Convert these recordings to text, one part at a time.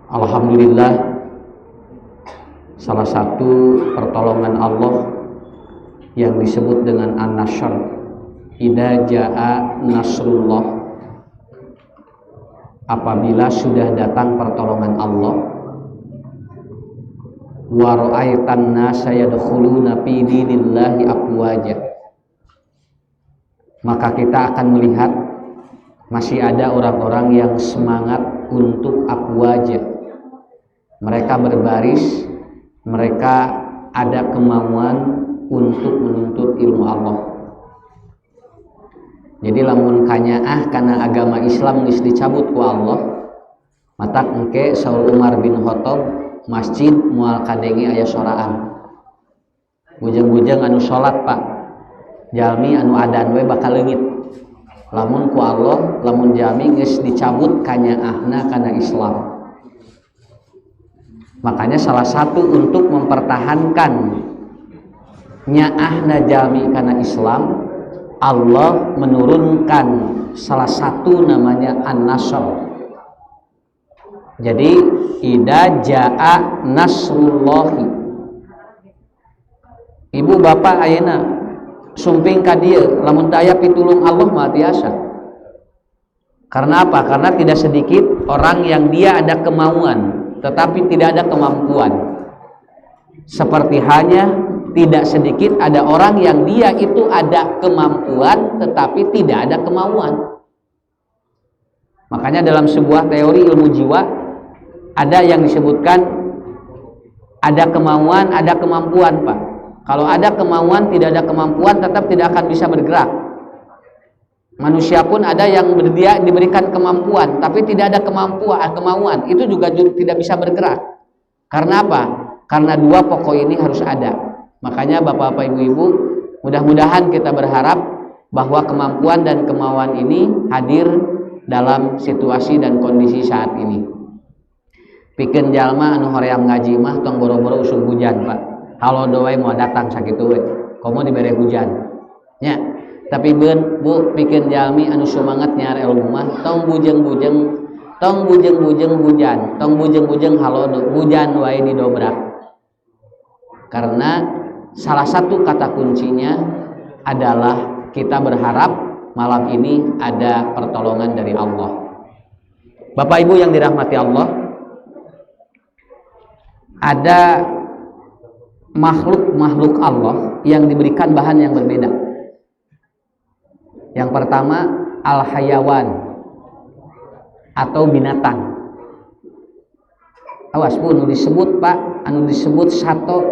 Alhamdulillah, salah satu pertolongan Allah yang disebut dengan an-nasr, idza jaa nasrullah, apabila sudah datang pertolongan Allah, wa ra'aitan nasa yadkhuluna fi dinillahi afwaja, maka kita akan melihat masih ada orang-orang yang semangat untuk afwaja. Mereka berbaris, mereka ada kemauan untuk menuntut ilmu Allah. Jadi lamun kanyaah karena agama Islam geus dicabut ku Allah, matak engke Saul Umar bin Khattab masjid moal kadenge aya soraan. Bujang-bujang anu salat Pak, jalmi anu adan we bakal leungit. Lamun ku Allah, lamun jalmi geus dicabut kanyaahna kana Islam. Makanya salah satu untuk mempertahankan nyaahna jalmi kana Islam, Allah menurunkan salah satu namanya an-nasr. Jadi idza jaa nasrullahi, ibu bapak ayeuna sumping ka dieu lamun teu aya pitulung Allah mah tiasa. Karena apa? Karena tidak sedikit orang yang dia ada kemauan tetapi tidak ada kemampuan. Seperti hanya tidak sedikit ada orang yang dia itu ada kemampuan tetapi tidak ada kemauan. Makanya dalam sebuah teori ilmu jiwa ada yang disebutkan ada kemauan, ada kemampuan, Pak. Kalau ada kemauan, tidak ada kemampuan, tetap tidak akan bisa bergerak. Manusia pun ada yang diberikan kemampuan, tapi tidak ada kemauan, itu juga tidak bisa bergerak. Karena apa? Karena dua pokok ini harus ada. Makanya Bapak-bapak, Ibu-ibu, mudah-mudahan kita berharap bahwa kemampuan dan kemauan ini hadir dalam situasi dan kondisi saat ini. Pikeun jalma anu hoream ngaji mah tong boro-boro usum hujan, Pak. Halo doai mau datang sakitu we, komo dibere hujan nya. Tapi bu pikeun jalmi anu semangat nyari ilmu mah tong bujeng-bujeng hujan, tong bujeng-bujeng halo hujan wae didobrak. Karena salah satu kata kuncinya adalah kita berharap malam ini ada pertolongan dari Allah. Bapak Ibu yang dirahmati Allah, ada makhluk Allah yang diberikan bahan yang berbeda. Yang pertama al-hayawan atau binatang. Awas pun nu disebut Pak, anu disebut sato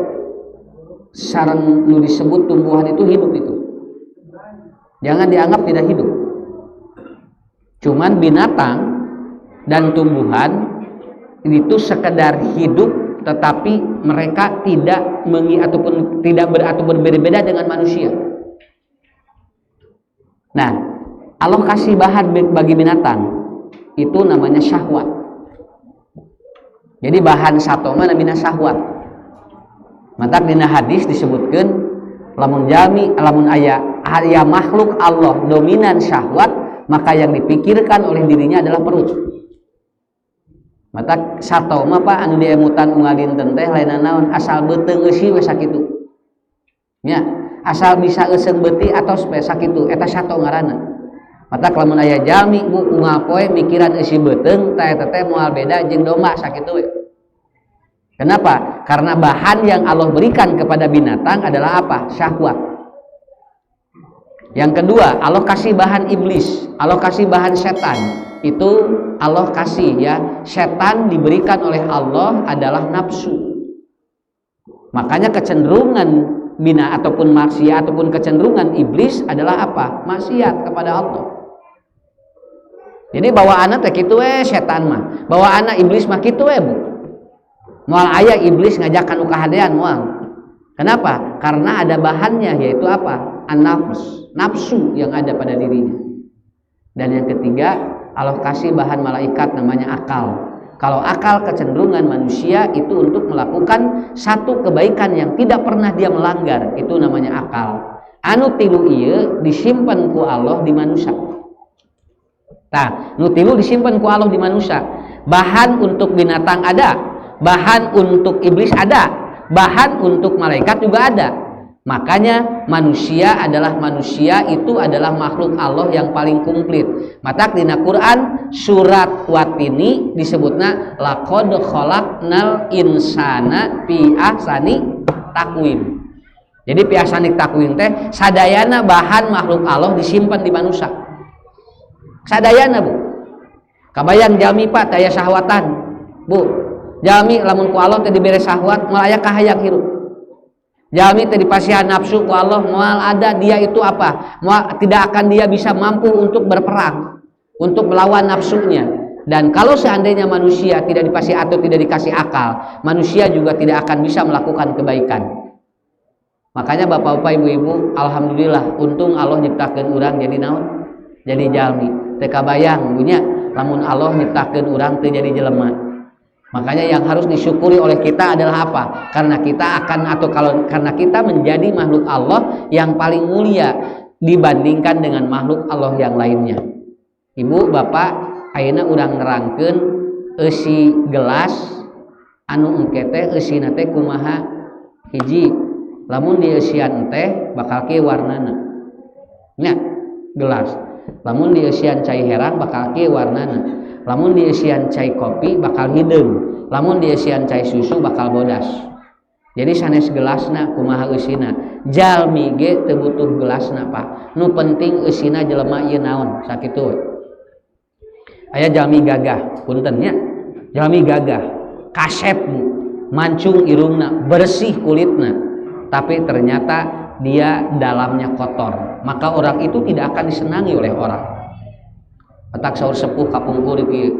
sareng nu disebut tumbuhan itu hidup itu. Jangan dianggap tidak hidup. Cuman binatang dan tumbuhan itu sekedar hidup, tetapi mereka tidak berbeda dengan manusia. Nah, Allah kasih bahan bagi binatang itu namanya syahwat. Jadi bahan sato mana bina syahwat. Maka dina hadis disebutkan lamun aya makhluk Allah dominan syahwat, maka yang dipikirkan oleh dirinya adalah perut. Mata sato mah Pak anu diemutan ungadinten teh lainna naon, asal beuteung eusi we sakitu. Nya, asal bisa euseung beuti atau sakitu eta sato ngaranna. Mata lamun aya jalmi bu unggal poe mikiran eusi beuteung teh eta teh moal beda jeung domba sakitu we. Kenapa? Karena bahan yang Allah berikan kepada binatang adalah apa? Syahwat. Yang kedua, Allah kasih bahan iblis, Allah kasih bahan setan. Itu Allah kasih ya, setan diberikan oleh Allah adalah nafsu. Makanya kecenderungan ataupun maksiat ataupun kecenderungan iblis adalah apa? Maksiat kepada Allah. Jadi bawaanna teh kitu we setan mah, bawaanna iblis mah kitu we bu. Moal aya iblis ngajakan nu kahadean moal. Kenapa? Karena ada bahannya, yaitu apa? An-nafs, nafsu yang ada pada dirinya. Dan yang ketiga, Allah kasih bahan malaikat namanya akal. Kalau akal kecenderungan manusia itu untuk melakukan satu kebaikan yang tidak pernah dia melanggar, itu namanya akal. Anu tilu ieu disimpan ku Allah di manusia. Tah, nu tilu disimpan ku Allah di manusia. Bahan untuk binatang ada, bahan untuk iblis ada, bahan untuk malaikat juga ada. Makanya manusia itu adalah makhluk Allah yang paling komplit. Matak dina Quran surat Watini disebutna laqad khalaqnal insana fi ahsani taqwim. Jadi fi ahsani taqwim teh sadayana bahan makhluk Allah disimpan di manusia. Sadayana Bu. Kabayang jalmi Pak daya syahwatan. Bu, jalmi lamun ku Allah teh dibere syahwat moal aya kahayang hirup. Jalmi teh dipasihan nafsu ku Allah moal ada dia itu apa? Moal tidak akan dia bisa mampu untuk berperang, untuk melawan nafsunya. Dan kalau seandainya manusia tidak dipasih atau tidak dikasih akal, manusia juga tidak akan bisa melakukan kebaikan. Makanya Bapak-bapak, Ibu-ibu, alhamdulillah untung Allah nyiptakeun urang jadi naon? Jadi jalmi. Teu kabayang punya lamun Allah nyiptakeun urang teu jadi jelema. Makanya yang harus disyukuri oleh kita adalah apa? Karena kita karena kita menjadi makhluk Allah yang paling mulia dibandingkan dengan makhluk Allah yang lainnya. Ibu, Bapak, ayeuna urang nerangkeun eusi gelas anu engke teh eusina teh kumaha? Hiji, lamun dieusian teh bakal kieu warnana. Nya, gelas. Lamun dieusian cai herang bakal kieu warnana. Lamun dieusian cai kopi bakal hideung. Lamun dieusian cai susu bakal bodas. Jadi sanes gelasna kumaha eusina. Jalmi ge teu butuh gelasna Pak. Nu penting eusina jelema ieu naon sakitu we. Aya jalmi gagah, punten nya. Jalmi gagah, kasep mancung irungna, bersih kulitna. Tapi ternyata dia dalamnya kotor, maka orang itu tidak akan disenangi oleh orang. Petak saur sepuh kapungkur iki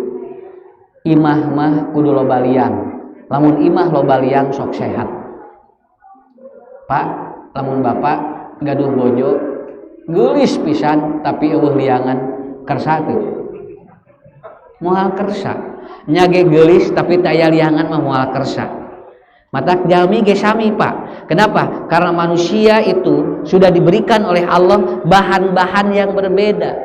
imah mah kudu loba liang. Lamun imah loba liang sok sehat. Pak, lamun bapak gaduh bojo geulis pisan tapi eueuh liangan kersa teu. Moal kersa. Nya ge geulis tapi teu aya liangan mah moal kersa. Matak jalmi ge sami Pak. Kenapa? Karena manusia itu sudah diberikan oleh Allah bahan-bahan yang berbeda.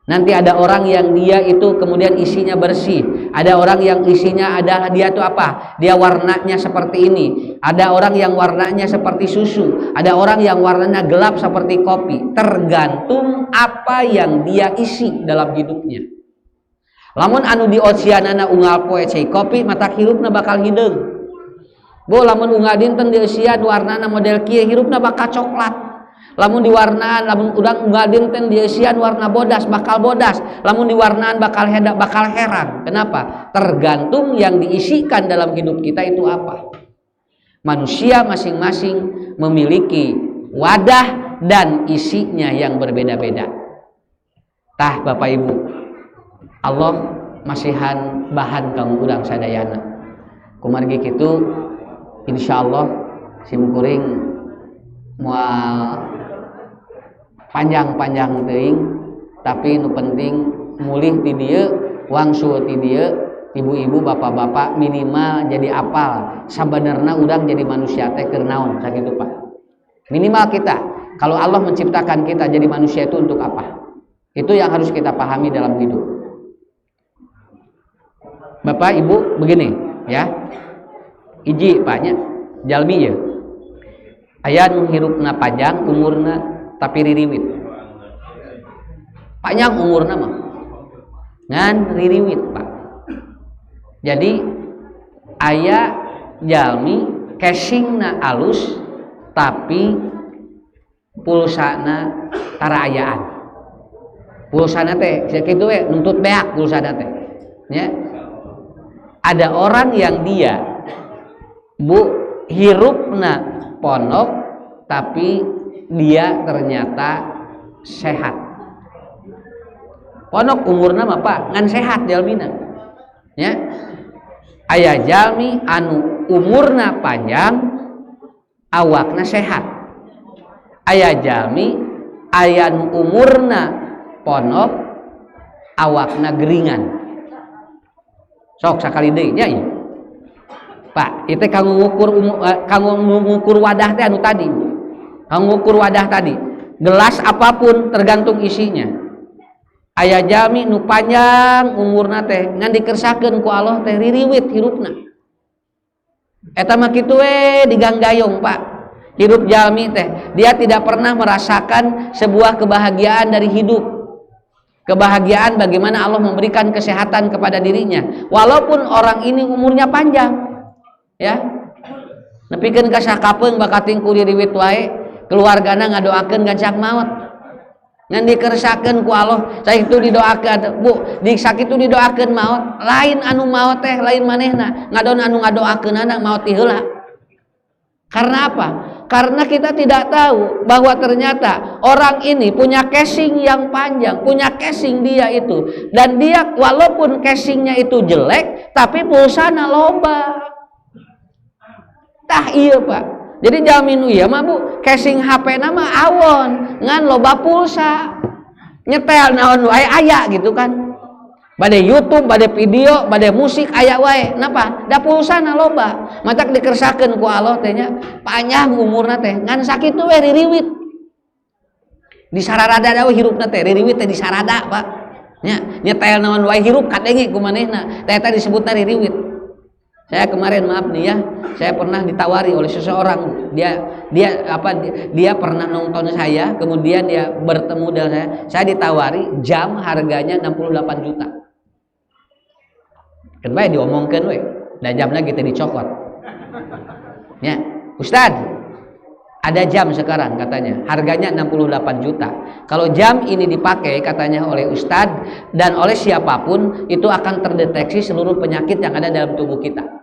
Nanti ada orang yang dia itu kemudian isinya bersih. Ada orang yang isinya adalah dia itu apa? Dia warnanya seperti ini. Ada orang yang warnanya seperti susu. Ada orang yang warnanya gelap seperti kopi. Tergantung apa yang dia isi dalam hidupnya. Lamun anu di oceanana unggal poe cai kopi matak hirupna bakal hideung. Bu, lamun unggal dinten di eusian warnana model kieu hirupna bakal coklat. Lamun diwarnaan, lamun udang unggal dinten di eusian warna bodas bakal bodas. Lamun diwarnaan bakal herang. Kenapa? Tergantung yang diisikan dalam hidup kita itu apa. Manusia masing-masing memiliki wadah dan isinya yang berbeda-beda. Tah Bapak Ibu, Allah masihan bahan kanggo urang sadayana. Kumargi kitu insyaallah simkuring moal panjang-panjang teuing tapi nu penting mulih ti dieu wangsul ti dieu ibu-ibu bapak-bapak minimal jadi apal sabenerna urang jadi manusia teh keur naon sakitu Pak. Minimal kita kalau Allah menciptakan kita jadi manusia itu untuk apa? Itu yang harus kita pahami dalam hidup. Bapak Ibu begini ya. Iji Paknya jalmi ya aya nu hirupna panjang umurna tapi ririwit. Panjang umurna mah ngan ririwit Pak. Jadi aya jalmi casingna alus tapi pulsana taraayaan. Pulsana teh sakitu we nuntut beak pulsana teh. Ya. Ada orang yang dia Bu hirupna ponok tapi dia ternyata sehat. Ponok umurna mah Pak ngan sehat jalmina. Ya. Aya jalmi anu umurna panjang awakna sehat. Aya jalmi aya nu umurna ponok awakna geringan. Sok sakali deui nya ieu. Pak, itu kanggo ngukur wadah teh anu tadi. Kanggo ngukur wadah tadi. Gelas apapun tergantung isinya. aya jami nu panjang umurna teh ngan dikersakeun ku Allah teh ririwit hirupna. Eta mah kitu we diganggayong Pak. Hidup jami teh dia tidak pernah merasakan sebuah kebahagiaan dari hidup. Kebahagiaan bagaimana Allah memberikan kesehatan kepada dirinya walaupun orang ini umurnya panjang. Ya. Nepikeun ka sakapeung bakating ku ririwit wae keluargana ngadoakeun gancak maot. Ngan dikersakeun ku Allah sakitu didoakeun Bu di sakitu didoakeun maot lain anu maot teh lain manehna ngadon anu ngadoakeunana maot ti heula. Karena apa? Karena kita tidak tahu bahwa ternyata orang ini punya casing yang panjang, punya casing dia itu, dan dia walaupun casingnya itu jelek tapi pulsana loba. Tah iya Pak. Jadi jamin iya mah Bu, casing HP nama awon, ngan loba pulsa, nyetel naon wae aya gitu kan. Bade YouTube, bade video, bade musik aya wae. Napa? Da pulsana loba. Matak dikersakeun ku Allah teh nya, panjang umurna teh, ngan sakitu we ririwit. Di sararada da we hirupna teh, ririwit teh di sarada, Pak. Nya, nyetel naon wae hirup kadenge ku manehna. Teh eta disebutna ririwit. Saya kemarin maaf nih ya, saya pernah ditawari oleh seseorang, dia pernah nonton saya, kemudian dia bertemu dengan saya ditawari jam harganya 68 juta. Kan bae diomongkeun we, da jamna kita dicokot. Ya, Ustad, ada jam sekarang katanya, harganya 68 juta. Kalau jam ini dipakai katanya oleh Ustad dan oleh siapapun itu akan terdeteksi seluruh penyakit yang ada dalam tubuh kita.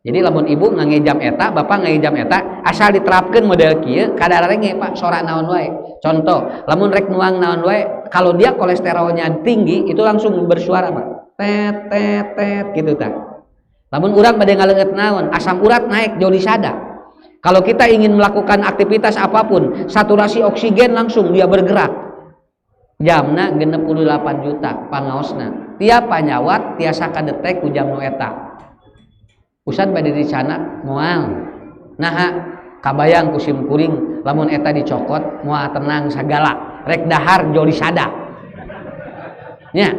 Jadi lamun ibu ngangge jam eta, bapak ngangge jam eta, asal diterapkeun model kieu, kadarenge Pak sora naon wae. Contoh, lamun rek nuang naon wae, kalau dia kolesterolnya tinggi itu langsung bersuara Pak. Tet tet tet gitu tah. Lamun urang bade ngaleungeut naon, asam urat naik joli sada. Kalau kita ingin melakukan aktivitas apapun, saturasi oksigen langsung dia bergerak. Jamna 68 juta pangaosna. Tiap panyawat tiasa kadetek ku jam nu eta. Ustad bade di sana moal. Nah, kabayang ku sim kuring lamun eta dicokot moal tenang sagala. Rek dahar joli sada. Nya.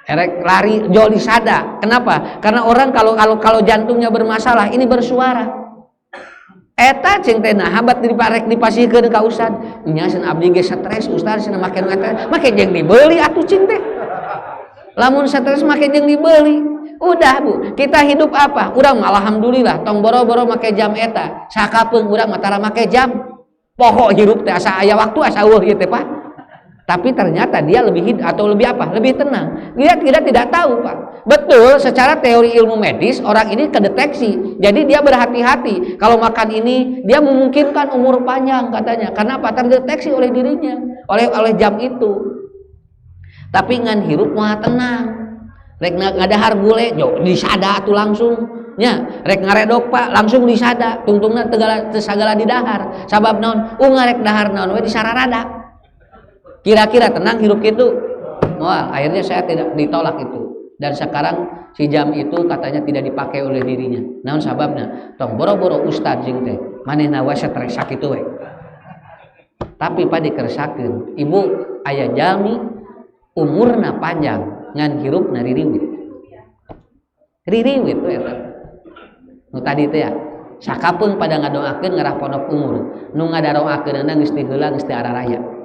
Rek lari joli sada. Kenapa? Karena orang kalau jantungnya bermasalah ini bersuara. Eta cing teh nah habat diparek dipasihkeun ka Ustad. Nya sen abdi ge stres Ustad cenah make nu eta, make jeung dibeuli atuh cing teh. Lamun stres make jeung dibeuli. Udah Bu, kita hidup apa? Urang alhamdulillah tong boro-boro make jam eta. Sakapeung urang matara make jam. Poho hirup teh asa aya waktu asa eueuh ieu teh Pak. Tapi ternyata dia lebih atau lebih apa? Lebih tenang. Dia tidak tahu Pak. Betul, secara teori ilmu medis orang ini kedeteksi. Jadi dia berhati-hati. Kalau makan ini dia memungkinkan umur panjang katanya. Karena apa? Terdeteksi oleh dirinya, oleh jam itu. Tapi ngan hirup mah tenang. Rek ngadahar bule, jo disada atuh langsung. Nya, rek ngaredok Pak, langsung disada. Tungtungna teu sagala didahar. Sabab naon? Ngarek dahar naon we disararada. Kira-kira tenang hirup gitu. Wah, akhirnya saya tidak ditolak itu. Dan sekarang si jam itu katanya tidak dipakai oleh dirinya. Naon sababna? Tong boro-boro ustad jeung teh. Manehna wae stres sakitu we. Tapi pada dikersakeun, ibu aya jami umurna panjang ngan hirupna ririwit. Ririwit we eta. Nu tadi teh ya, sakapeung pada ngadoakeun ngarah pondok umur. Nu ngadaroakeunna geus ti heula geus ti araraya.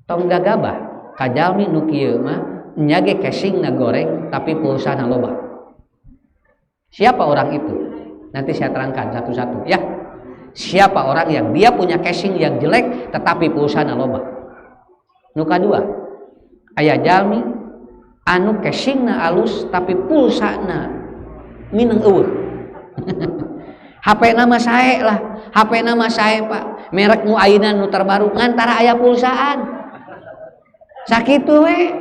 Tong gagabah ka jalmi nu kieu mah nyage casingna goreng tapi pulsana loba. Siapa orang itu? Nanti saya terangkan satu-satu ya. Siapa orang yang dia punya casing yang jelek tetapi pulsana loba? Nu kadua, aya jalmi anu casingna alus tapi pulsana mineng eueuh. HP nama sae lah, HP nama sae Pak. Merek nu ayeuna nu terbaru ngantara aya pulsaan. Sakitu we.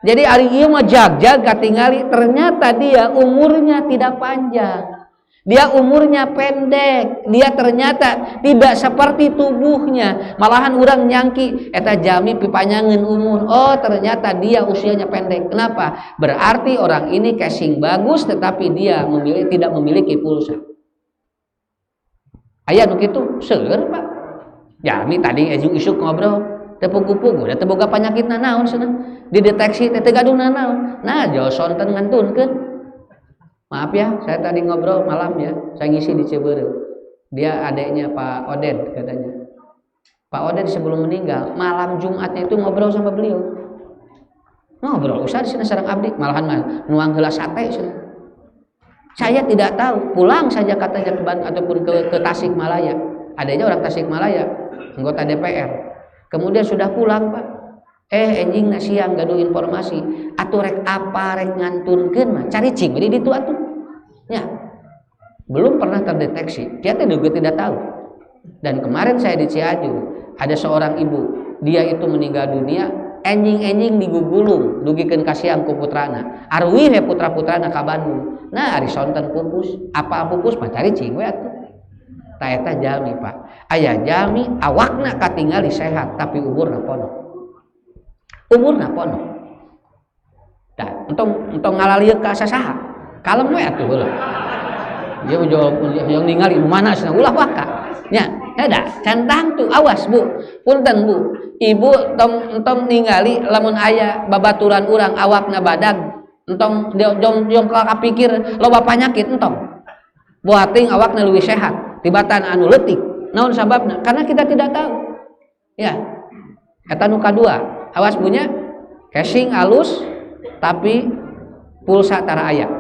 Jadi ari ieu mah jag-jag katingali ternyata dia umurnya tidak panjang. Dia umurnya pendek. Dia ternyata tidak seperti tubuhnya. Malahan urang nyangki eta jami pipanyangeun umur. Oh, ternyata dia usianya pendek. Kenapa? Berarti orang ini casing bagus tetapi dia tidak memiliki pulsa. Aya nu kitu seueur Pak. Jami tadi isuk ngobrol. pugu-pugu da teu boga panyakitna naon cenah dideteksi teh teu gaduh naon. Nah Joson teh ngantunkeun. Maaf ya, saya tadi ngobrol malam ya, saya ngisi di Cibereu. Dia adeknya Pak Oden katanya. Pak Oden sebelum meninggal, malam Jumatnya itu ngobrol sama beliau. Ngobrol, usah di sini sareng abdi, malahan nuang heula sate cenah. Saya tidak tahu, pulang saja katanya ke Bandung ataupun ke Tasikmalaya. Adanya orang Tasikmalaya, anggota DPR. Kemudian sudah pulang, Pak. Enjing siang gaduh informasi, atuh rek apa rek ngantunkeun mah caricing di ditu atuh. Ya. Belum pernah terdeteksi. Dia juga tidak tahu. Dan kemarin saya di Cianjur, ada seorang ibu, dia itu meninggal dunia, enjing-enjing digugulung, dugikeun ka siang ku putrana. Arwih we putra-putrana ka Bandung. Nah, ari sonten pupus, apa pupus mah caricing we atuh. Ta eta jalmi, Pak. Aya jalmi awakna katingali sehat tapi umurna ponok. Umurna ponok. Tah, entong ngalalieun ka sasaha. Kalem we atuh heula. Dia menjawab yang ningali mana cenah ulah waka. Nya, da cantang tuh awas Bu. Punten Bu. Ibu entong ningali lamun aya babaturan urang awakna badag, entong jom kapikir loba panyakit entong. Buating awakna leuwih sehat, tibatan anu leutik. Naon sababna? Karena kita tidak tahu. Ya. Eta nu kadua. Awas punya casing halus tapi pulsa tara aya.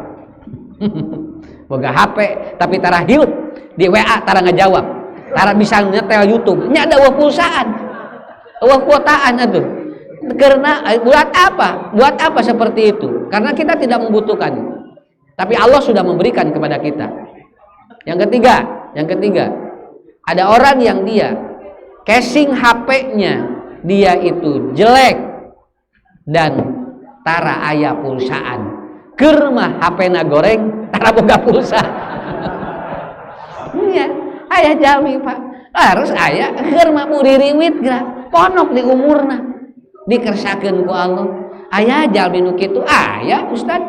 Boga HP tapi tara hiup, di WA tara ngajawab, tara bisa nyetel YouTube. Nya ada pulsaan. Kuotaan atuh. Karena buat apa? Buat apa seperti itu? Karena kita tidak membutuhkan. Tapi Allah sudah memberikan kepada kita. Yang ketiga, ada orang yang dia casing HP-nya dia itu jelek dan tara aya pulsaan. Keur mah HP-na goreng, tara boga pulsa. Iya, aya jalmi Pak. Harus aya keur mah muririwit geura, ponok di umurna. Dikersakeun ku Allah. Aya jalmi nu kitu, aya Ustaz.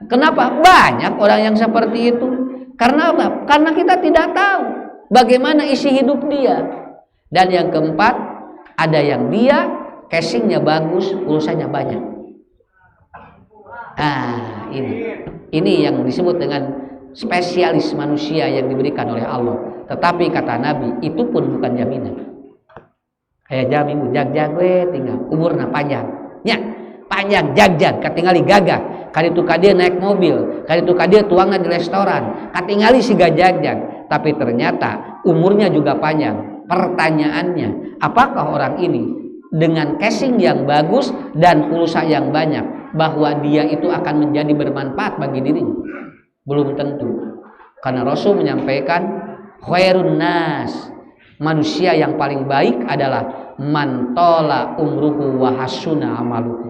Kenapa? Banyak orang yang seperti itu. Karena apa? Karena kita tidak tahu bagaimana isi hidup dia. Dan yang keempat, ada yang dia casingnya bagus, pulsanya banyak. Ini yang disebut dengan spesialis manusia yang diberikan oleh Allah. Tetapi kata Nabi, itu pun bukan jaminan. Kayak jamin jag-jag we tinggal umurna panjang. Nya, panjang jag-jag katingali gagah. Kaditu ka dieu naik mobil, kaditu ka dieu tuangna di restoran, katingali siga jag-jag. Tapi ternyata umurnya juga panjang. Pertanyaannya, apakah orang ini dengan casing yang bagus dan pulsa yang banyak, bahwa dia itu akan menjadi bermanfaat bagi dirinya? Belum tentu. Karena Rasul menyampaikan, khairun nas, manusia yang paling baik adalah man tola umruhu wa hasuna amaluhu.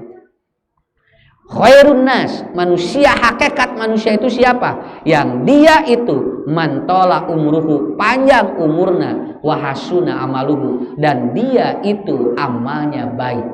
Khairun nas, manusia hakikat manusia itu siapa? Yang dia itu man tola umruhu, panjang umurna, wa hasuna amaluhu, dan dia itu amalnya baik.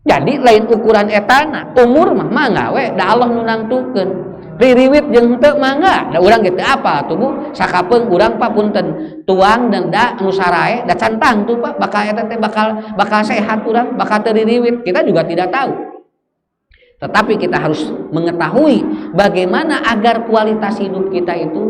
Jadi lain ukuran etana, umur mah mangga we da Allah nu nangtukeun. Ririwit jeung teu mangga, da urang kitu apa tuh Bu? Sakapeung urang Pak punten tuang dan da anu sarae da cantang tuh Pak, bakal eta teh bakal sehat urang, bakal teu ririwit. Kita juga tidak tahu. Tetapi kita harus mengetahui bagaimana agar kualitas hidup kita itu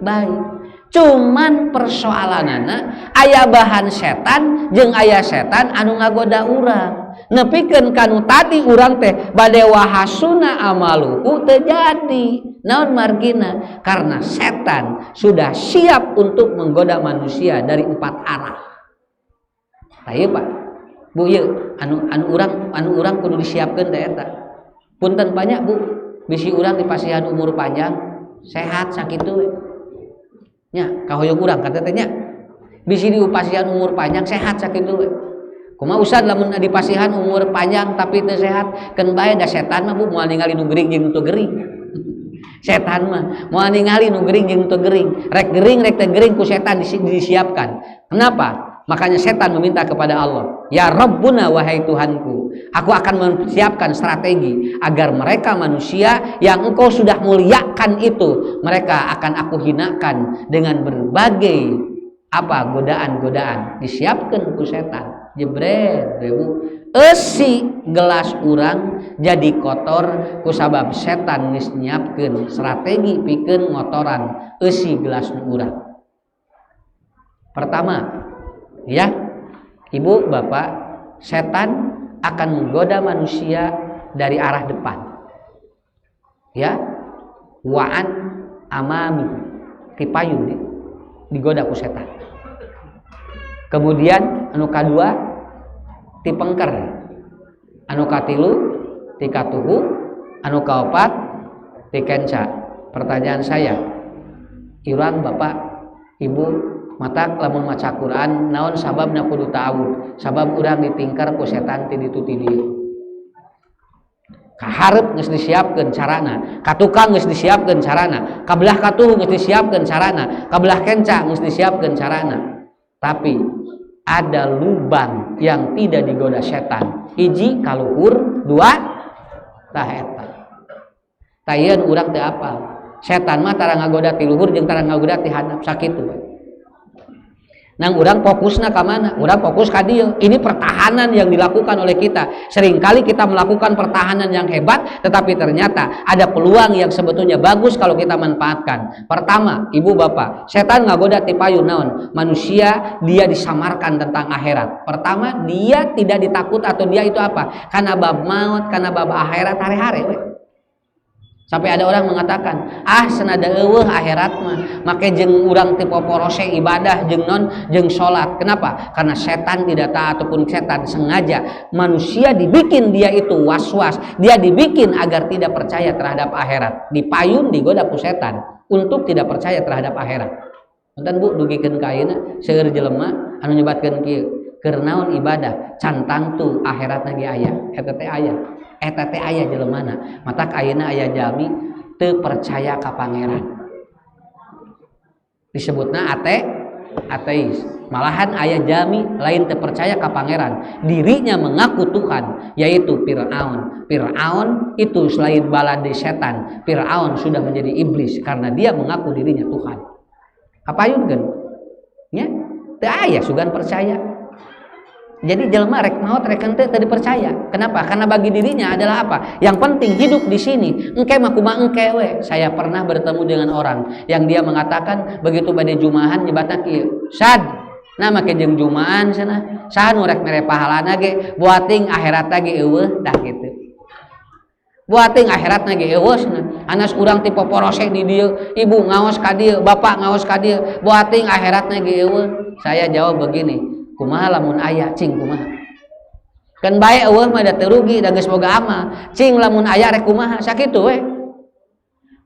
baik. Cuman persoalanana aya bahan setan jeung aya setan anu ngagoda urang. Nepikeun kanu tadi urang teh bade wahasuna amaluhu teu jadi. Naon margina? Karena setan sudah siap untuk menggoda manusia dari 4 arah. Ayo Pak, Bu ieu anu urang kudu disiapkeun teh eta. Punten banyak Bu, bisi urang dipasihan umur panjang, sehat sakitu we. Nya kahoyong urang kata teh nya. Bisi dipasihan umur panjang sehat sakitu we. Kumaha usah lamun dipasihan umur panjang tapi teu sehat, keun bae da setan mah Bu moal ningali nu gering jeung nu teu gering. Setan mah moal ningali nu gering jeung nu teu gering. Rek gering rek teu gering ku setan disiapkan. Kenapa? Makanya setan meminta kepada Allah, ya Rabbuna wahai Tuhanku, aku akan mempersiapkan strategi agar mereka manusia yang engkau sudah muliakan itu, mereka akan aku hinakan dengan berbagai apa godaan-godaan disiapkan ku setan jebret debu eusi gelas urang jadi kotor kusabab setan geus nyiapkeun strategi pikeun ngotoran eusi gelas urang. Pertama ya ibu bapak, setan akan menggoda manusia dari arah depan ya, wa'an amami tipayun digoda ku setan. Kemudian anu kadua ti pengker, anu katilu ti katuhu, anu kaopat ti kenca. Pertanyaan saya, irang bapak ibu matak lamun maca Quran naon sababna kudu ta'awud? Sabab urang ditingkar ku setan ti ditu ti dieu. Kaharep geus disiapkeun carana, katukang geus disiapkeun carana, kabelah katuhu geus disiapkeun carana, kabelah kenca geus disiapkeun carana. Tapi ada lubang yang tidak digoda setan. Hiji kaluhur, dua tah eta. Tayeun urang teu apal. Setan mah tara ngagoda ti luhur jeung tara ngagoda ti handap sakitu. Nang urang fokusna ka mana? Urang fokus ka dieu. Ini pertahanan yang dilakukan oleh kita. Seringkali kita melakukan pertahanan yang hebat, tetapi ternyata ada peluang yang sebetulnya bagus kalau kita manfaatkan. Pertama, ibu bapak, setan ngagoda ti payun naon? Manusia dia disamarkan tentang akhirat. Pertama, dia tidak ditakut atau dia itu apa? Karena bab maut, karena bab akhirat hare-hare we. Sampai ada orang mengatakan, senada eueuh akhirat mah, make jeung urang teu poporose ibadah jeung jeung salat. Kenapa? Karena setan tidak taat ataupun setan sengaja manusia dibikin dia itu was-was, dia dibikin agar tidak percaya terhadap akhirat. Dipayun digoda ku setan untuk tidak percaya terhadap akhirat. Punten Bu dugikeun ka ayeuna seueur jelema anu nyebatkeun kieu keur naon ibadah cantang tu akhiratna ge aya, eta teh aya. Eta teh aya jelemana, matak ayeuna aya jalmi teu percaya ka pangeran. Disebutna ateis. Malahan aya jalmi lain teu percaya ka pangeran, dirinya mengaku Tuhan, yaitu Firaun. Firaun itu selain balade setan, Firaun sudah menjadi iblis karena dia mengaku dirinya Tuhan. Kapayunkeun? Nya teu aya sugan percaya. Jadi jelema rek maot rek henteu teu dipercaya. Kenapa? Karena bagi dirinya adalah apa? Yang penting hidup di sini. Engke mah kumaha engke we. Saya pernah bertemu dengan orang yang dia mengatakan begitu bade jumahan nyebatna kieu. Sad, nah make jeung jumahan cenah. Saha nu rek mere pahalana ge, buating akhiratna ge eueuh tah kitu. Buating akhiratna ge eueuh cenah. Anas urang ti poporose di dieu, ibu ngaos ka dieu, bapak ngaos ka dieu, buating akhiratna ge eueuh. Saya jawab begini, kumaha lamun aya cing kumaha kan bae eueuh mah da teu rugi da geus boga amal cing lamun aya rek kumaha sakitu we.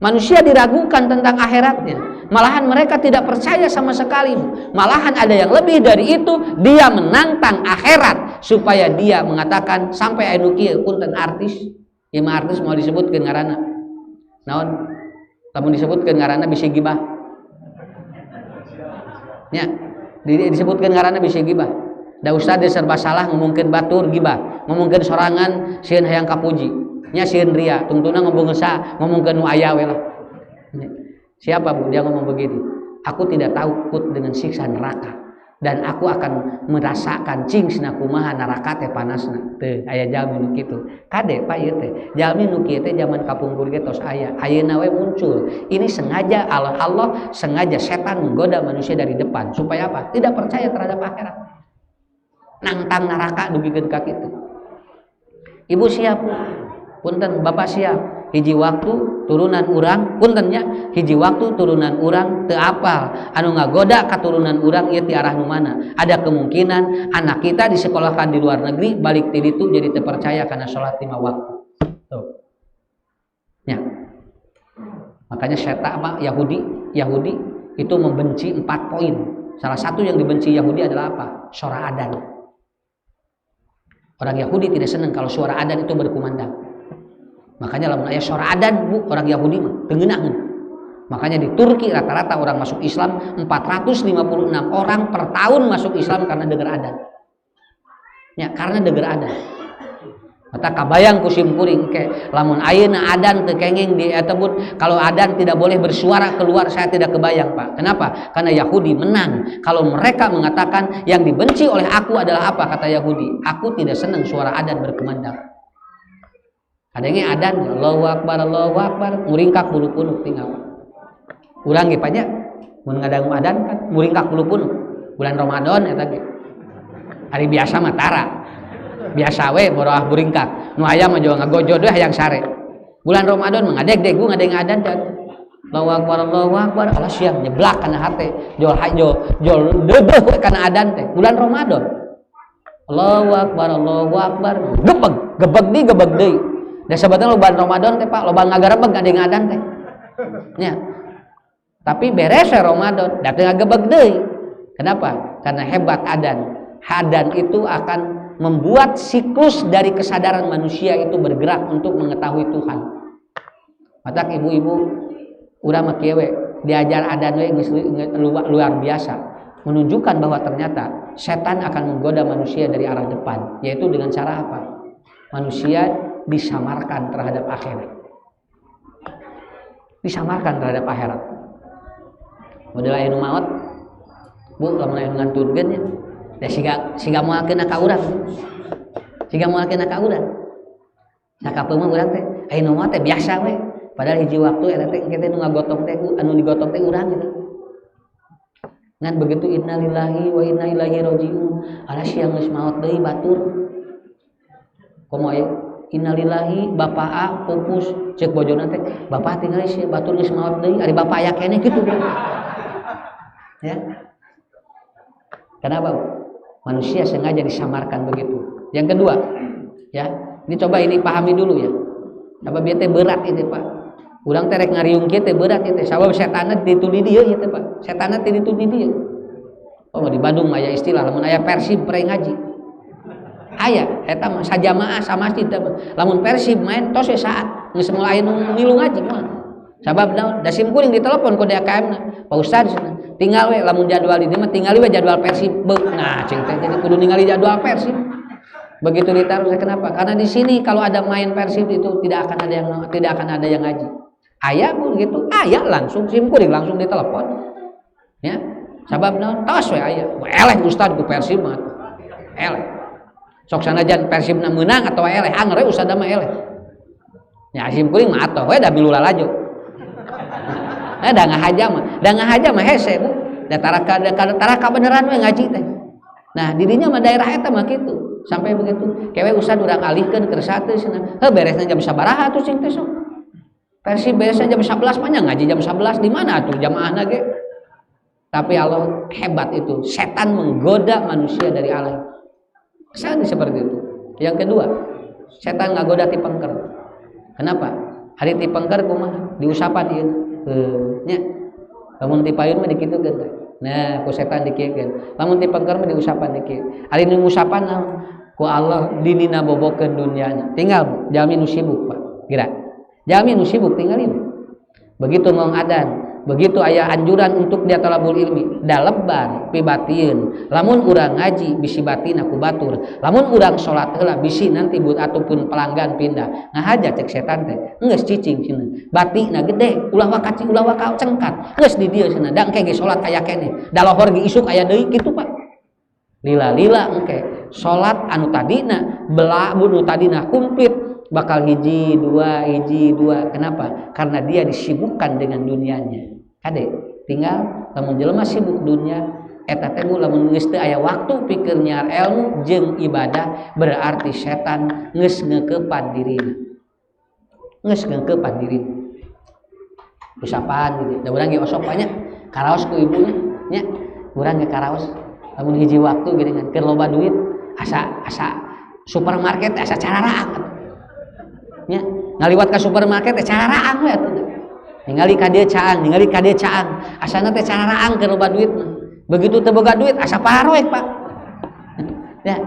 Manusia diragukan tentang akhiratnya, malahan mereka tidak percaya sama sekali, malahan ada yang lebih dari itu, dia menantang akhirat supaya dia mengatakan sampai anu kieu punten artis ieu mah artis mau disebutkeun ngaranna naon lamun disebutkeun ngaranna bisi gibah nya disebutkan ngaranna bisa gibah. Da ustad serba salah ngomongkeun batur gibah, ngomongkeun sorangan sieun hayang kapuji. Nya sieun ria, tungtuna ngomong ngesa, ngomongkeun nu aya we lah. Siapa Bu dia ngomong begini? Aku tidak takut dengan siksa neraka dan aku akan merasakan cing cenah kumaha neraka teh panasna. Teu aya jalmi nu kitu. Kade Pak ieu teh. Jalmi nu kieu teh zaman kapungkur ge tos aya. Ayeuna we muncul. Ini sengaja Allah sengaja setan menggoda manusia dari depan supaya apa? Tidak percaya terhadap akhirat. Nantang neraka dugikeun ka kitu. Ibu siap, punten bapak siap. Hiji waktu turunan urang puntennya hiji waktu turunan urang teu apal anu ngagoda katurunan urang ieu ti arah nu mana. Ada kemungkinan anak kita disekolahkan di luar negeri balik ti ditu jadi teu percaya kana salat 5 waktu. Tuh. Ya. Makanya setan Yahudi itu membenci 4 poin. Salah satu yang dibenci Yahudi adalah apa? Suara adzan. Orang Yahudi tidak senang kalau suara adzan itu berkumandang. Makanya lamun aya suara adzan Bu, orang Yahudi mah teu ngeunaheun. Makanya di Turki rata-rata orang masuk Islam 456 orang per tahun masuk Islam karena dengar adzan. Ya, karena dengar adzan. mata kabayang kusim kuring ke lamun ayeuna adan teu kenging di etebut, kalau adan tidak boleh bersuara keluar, saya tidak kebayang Pak. Kenapa? Karena Yahudi menang. Kalau mereka mengatakan yang dibenci oleh aku adalah apa, kata Yahudi, aku tidak senang suara adan berkumandang. Adanya adan Allahu Akbar muringkak bulu punuk tinggal urang ge panya mun ngadangu adan kan muringkak bulu punuk bulan Ramadan eta ge hari biasa mah tara biasa we boroah buringkak nu aya mah juga ngagojo deui hayang sare bulan Ramadan mah ngadeg-deg ngadeng adan can Allahu Akbar Allah siang nyeblak kana hate jol deudeuh kana adan teh bulan Ramadan Allahu Akbar gebeg deui da sebetulna loba Ramadan teh Pak loba ngagarebeg ngadeng adan teh nya tapi beres Ramadan da teu ngagebeg deui kenapa? Karena hebat adan itu akan membuat siklus dari kesadaran manusia itu bergerak untuk mengetahui Tuhan. Matak ibu-ibu urang mah kieu we diajar adan we geus luar biasa, menunjukkan bahwa ternyata setan akan menggoda manusia dari arah depan, yaitu dengan cara apa? Manusia disamarkan terhadap akhirat. Disamarkan terhadap akhirat. Model anu maot Bu, lamun aya nganturkeun nya da siga moalkeun ka urang. Siga moalkeun ka urang. Sakapeung mah urang teh aya nu mah teh biasa we. Padahal hiji waktu eta teh engke teh nu ngagotong teh anu digotong teh urang gitu. Ngan begitu innalillahi wa inna ilaihi rajiun. Ala siang geus maot deui batur. Komo aya innalillahi bapak A pupus cek bojona teh bapak tinggal si batur geus maot deui ari bapak aya keneh kitu. Ya. Kenapa? Manusia sengaja disamarkan begitu. Yang kedua, ya, ini coba ini pahami dulu ya. Apa bieu teh berat itu Pak. Urang teh rek ngariung kieu teh berat itu. Sabab setanna ditu di dieu ieu teh Pak. Setanna teh ditu di dieu. Oh di Bandung aya istilah lamun aya Persib pre ngaji. Aya eta mah sajamaah sa masjid teh. Lamun Persib main tos we saat geus mulai aya nu ngilu ngaji mah. Sabab naon? Da sim kuring ditelepon ku DKM-na. Pak Ustaz tinggal we lamun jadwal di dieu mah tingali we jadwal Persib beuk. Nah, cing teh jadi kudu ningali jadwal Persib. Begitu ditaruh kenapa? Karena di sini kalau ada main Persib itu tidak akan ada yang ngaji. Aya pun gitu, aya langsung sim kuring langsung ditelepon. Ya. Sabab naon? Tos we aya. Eleh Ustaz ku Persib mah. Eleh. Sok sanajan Persibna meunang atau eleh, angger we Ustaz mah eleh. Ya sim kuring mah atoh we da bilula lajo. Da ngahaja mah hese Bu. Da taraka beneran we ngaji teh. Nah, didinya mah daerah eta mah kitu. Sampai begitu. Kewe Ustaz urang alihkeun keur sateu cenah. Heuh beresna jam sabaraha atuh cing teh sok. Persib beresna jam 11 mah ngaji jam 11 di mana atuh jamaahna ge. Tapi Allah hebat itu. Setan menggoda manusia dari Allah. Kesannya seperti itu. Yang kedua, setan ngagoda ti pengker. Kenapa? Hari ti pengker kumaha? Diusapan ieu. Nya lamun ti payun mah dikitukeun teh. Nah, ku setan dikiekeun. Lamun ti pengker mah diusapan dikieu. Ari nu ngusapan ku Allah dinina bobokeun dunyana. Tinggal jalmi nu sibuk, Pak. Kira. Jalmi nu sibuk tinggalin. Begitu ngong adan, begitu aya anjuran untuk dia talabul ilmi, da lebar pibatieun. Lamun urang ngaji bisi batina ku batur. Lamun urang salat heula bisi nanti but ataupun pelanggan pindah. Ngahaja cek setan teh. Geus cicing cenah. Batina gede, ulah waka cengkat. Geus di dieu cenah. Da engke ge salat aya keneh. Da lohor ge isuk aya deui kitu Pak. Lila engke salat anu tadina bela nu tadina kumplit bakal hiji dua. Kenapa? Karena dia disibukkan dengan dunianya. Kade tinggal lamun jelema sibuk dunia eta teh lamun geus teu aya waktu pikir nyaar ilmu jeung ibadah, berarti setan geus ngeukepan dirina. Usapan gitu. Da urang ge osok banyak karaos ku ibunya nya. Urang ge karaos lamun hiji waktu geuningan keur loba duit asa supermarket asa cararaang. Ya, ngaliwat ke supermarket teh cararaang we atuh. Ningali ka dieu caang, asana teh cararaang keur loba duit. Begitu teu boga duit asa paroek, Pak. Ya,